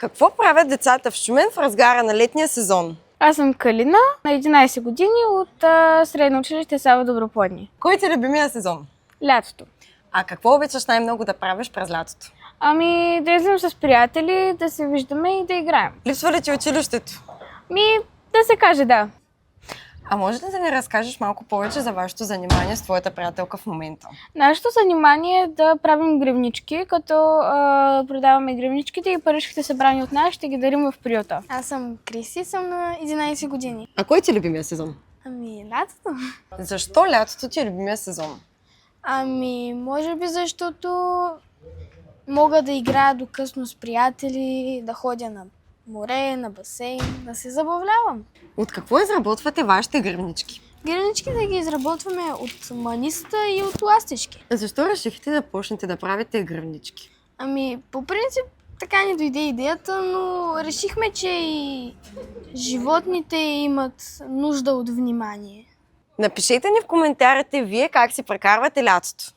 Какво правят децата в Шумен в разгара на летния сезон? Аз съм Калина, на 11 години от средно училище Сава Доброплодни. Кой ти е любимия сезон? Лятото. А какво обичаш най-много да правиш през лятото? Да излизам с приятели, да се виждаме и да играем. Липсва ли ти училището? Да се каже да. А може ли да ни разкажеш малко повече за вашето занимание с твоята приятелка в момента? Нашето занимание е да правим гривнички, като продаваме гривничките и паричките събрани от нас ще ги дарим в приюта. Аз съм Криси, съм на 11 години. А кой ти е любимия сезон? Лятото. Защо лятото ти е любимия сезон? Може би защото мога да играя до късно с приятели, да ходя на море, на басейн, да се забавлявам. От какво изработвате вашите гривнички? Гривничките ги изработваме от маниста и от ластички. Защо решихте да почнете да правите гривнички? По принцип така ни дойде идеята, но решихме, че и животните имат нужда от внимание. Напишете ни в коментарите вие как си прекарвате лятото.